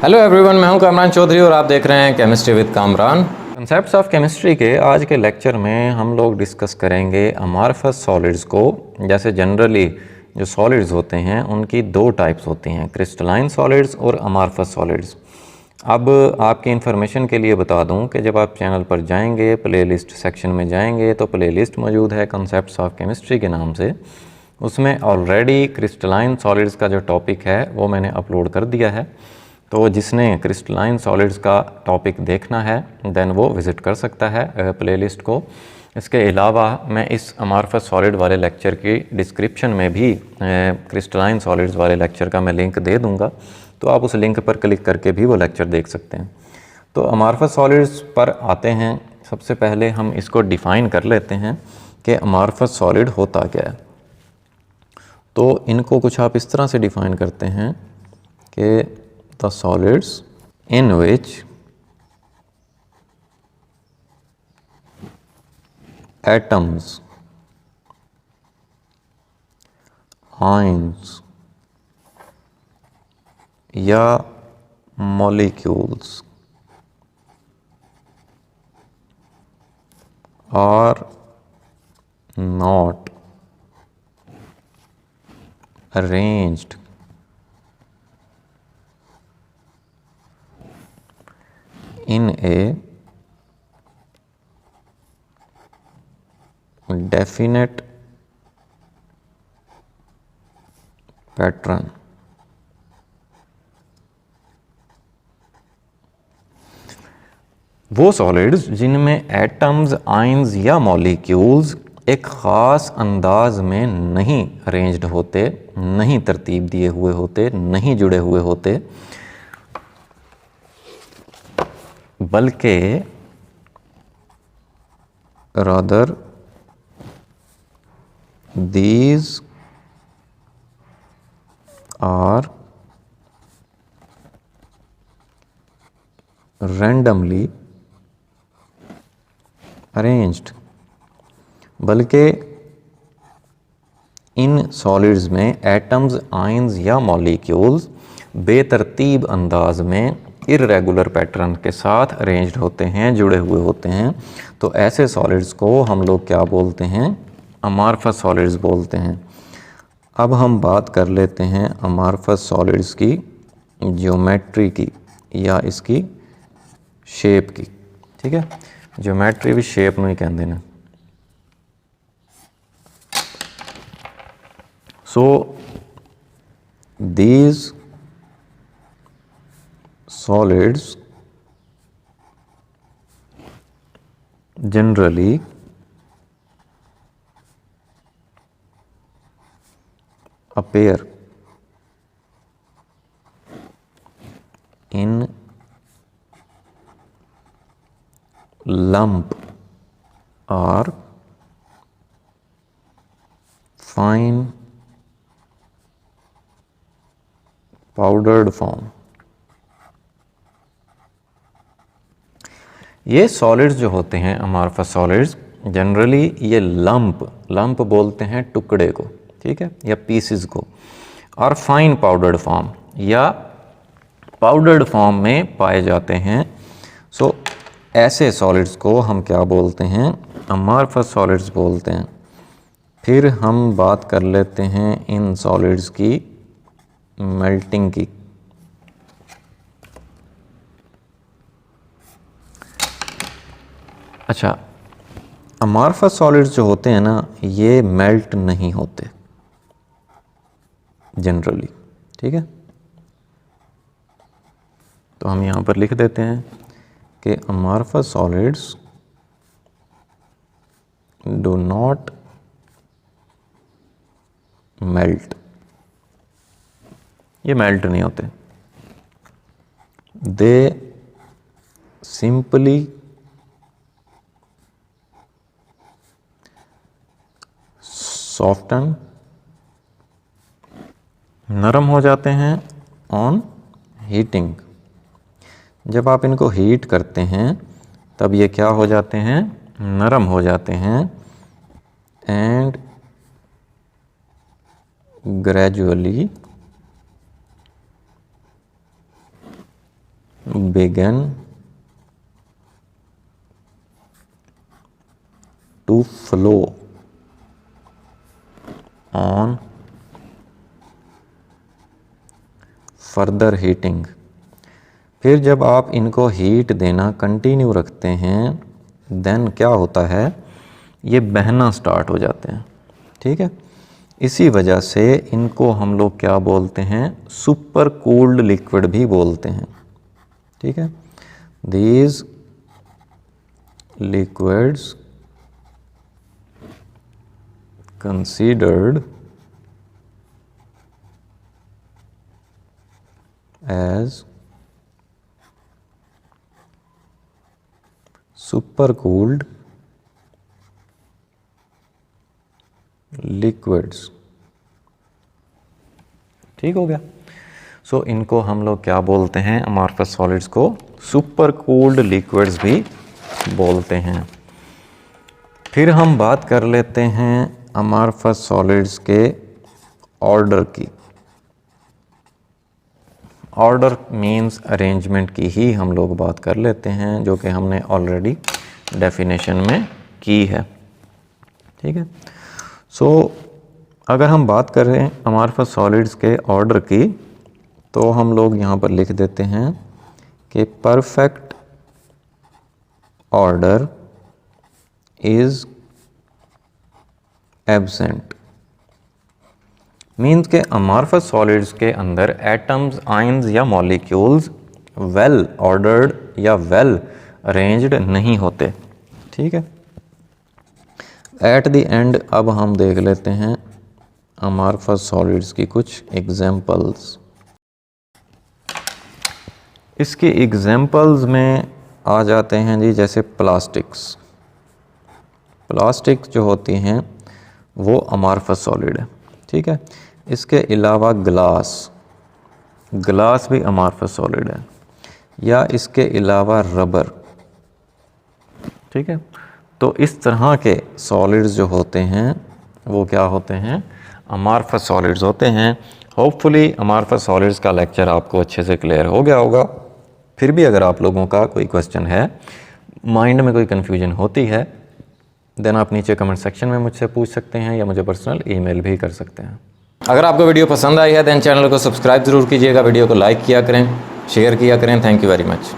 Hello everyone, मैं हूं कामरान चौधरी और आप देख रहे हैं chemistry with Kamran. Concepts of chemistry के आज के लेक्चर में हम लोग डिस्कस करेंगे अमॉर्फस सॉलिड्स को। जैसे जनरली जो सॉलिड्स होते हैं उनकी दो टाइप्स होती हैं, क्रिस्टलाइन सॉलिड्स और अमॉर्फस सॉलिड्स। अब आपकी इन्फॉर्मेशन के लिए बता दूं कि जब आप चैनल पर जाएंगे, प्लेलिस्ट सेक्शन में जाएंगे तो प्लेलिस्ट मौजूद है कंसेप्ट्स ऑफ केमिस्ट्री के नाम से। उसमें ऑलरेडी क्रिस्टलाइन सॉलिड्स का जो टॉपिक है वो मैंने अपलोड कर दिया है। तो जिसने क्रिस्टलाइन सॉलिड्स का टॉपिक देखना है देन वो विज़िट कर सकता है प्लेलिस्ट को। इसके अलावा मैं इस अमॉर्फस सॉलिड वाले लेक्चर की डिस्क्रिप्शन में भी क्रिस्टलाइन सॉलिड्स वाले लेक्चर का मैं लिंक दे दूंगा, तो आप उस लिंक पर क्लिक करके भी वो लेक्चर देख सकते हैं। तो अमॉर्फस सॉलिड्स पर आते हैं। सबसे पहले हम इसको डिफ़ाइन कर लेते हैं कि अमॉर्फस सॉलिड होता क्या है। तो इनको कुछ आप इस तरह से डिफ़ाइन करते हैं कि the solids in which atoms, ions या molecules are not arranged in a definite pattern वो सॉलिड्स जिनमें एटम्स, आयंस या मॉलिक्यूल्स एक ख़ास अंदाज में नहीं अरेंज्ड होते, नहीं तरतीब दिए हुए होते, नहीं जुड़े हुए होते, बल्कि rather these are randomly arranged। बल्कि इन सॉलिड्स में एटम्स, आयंस या मॉलिक्यूल्स बेतरतीब अंदाज में इर्रेगुलर पैटर्न के साथ अरेंज्ड होते हैं, जुड़े हुए होते हैं। तो ऐसे सॉलिड्स को हम लोग क्या बोलते हैं? अमॉर्फस सॉलिड्स बोलते हैं। अब हम बात कर लेते हैं अमॉर्फस सॉलिड्स की ज्योमेट्री की या इसकी शेप की। ठीक है, ज्योमेट्री भी शेप में ही कहते हैं। So these solids generally appear in lump or fine powdered form। ये सॉलिड्स जो होते हैं अमॉर्फस सॉलिड्स, जनरली ये लंप बोलते हैं टुकड़े को, ठीक है, या पीसेस को, और फाइन पाउडर्ड फॉर्म या पाउडर्ड फॉर्म में पाए जाते हैं। सो ऐसे सॉलिड्स को हम क्या बोलते हैं? अमॉर्फस सॉलिड्स बोलते हैं। फिर हम बात कर लेते हैं इन सॉलिड्स की मेल्टिंग की। अच्छा, अमॉर्फस सॉलिड्स जो होते हैं ना, ये मेल्ट नहीं होते जनरली, ठीक है। तो हम यहाँ पर लिख देते हैं कि amorphous solids do not melt. ये मेल्ट नहीं होते, दे सिंपली सॉफ्टन, नरम हो जाते हैं ऑन हीटिंग। जब आप इनको हीट करते हैं तब ये क्या हो जाते हैं? नरम हो जाते हैं and gradually begin to flow on further heating। फिर जब आप इनको हीट देना कंटिन्यू रखते हैं देन क्या होता है, ये बहना स्टार्ट हो जाते हैं। ठीक है, इसी वजह से इनको हम लोग क्या बोलते हैं, सुपर कूल्ड लिक्विड भी बोलते हैं। ठीक है, these liquids considered as supercooled liquids। ठीक हो गया। सो इनको हम लोग क्या बोलते हैं, अमॉर्फस सॉलिड्स को सुपर कूल्ड लिक्विड्स भी बोलते हैं। फिर हम बात कर लेते हैं अमॉर्फस सॉलिड्स के ऑर्डर की। ऑर्डर मीन्स अरेंजमेंट की ही हम लोग बात कर लेते हैं, जो कि हमने ऑलरेडी डेफिनेशन में की है। ठीक है, सो अगर हम बात करें अमॉर्फस सॉलिड्स के ऑर्डर की, तो हम लोग यहाँ पर लिख देते हैं कि perfect order is absent. Means के अमॉर्फस सॉलिड्स के अंदर एटम्स, आयंस या मॉलिक्यूल्स वेल ऑर्डर्ड या वेल अरेंज्ड नहीं होते। ठीक है, एट द एंड अब हम देख लेते हैं अमॉर्फस सॉलिड्स की कुछ एग्जाम्पल्स। इसके एग्जाम्पल्स में आ जाते हैं जी, जैसे प्लास्टिक्स। प्लास्टिक्स जो होती हैं वो अमॉर्फस सॉलिड है। ठीक है, इसके अलावा ग्लास, ग्लास भी अमॉर्फस सॉलिड है, या इसके अलावा रबर। ठीक है, तो इस तरह के सॉलिड्स जो होते हैं वो क्या होते हैं, अमॉर्फस सॉलिड्स होते हैं। होपफुली अमॉर्फस सॉलिड्स का लेक्चर आपको अच्छे से क्लियर हो गया होगा। फिर भी अगर आप लोगों का कोई क्वेश्चन है, माइंड में कोई कन्फ्यूजन होती है, देन आप नीचे कमेंट सेक्शन में मुझसे पूछ सकते हैं या मुझे पर्सनल ईमेल भी कर सकते हैं। अगर आपको वीडियो पसंद आई है देन चैनल को सब्सक्राइब ज़रूर कीजिएगा, वीडियो को लाइक किया करें, शेयर किया करें। Thank you very much.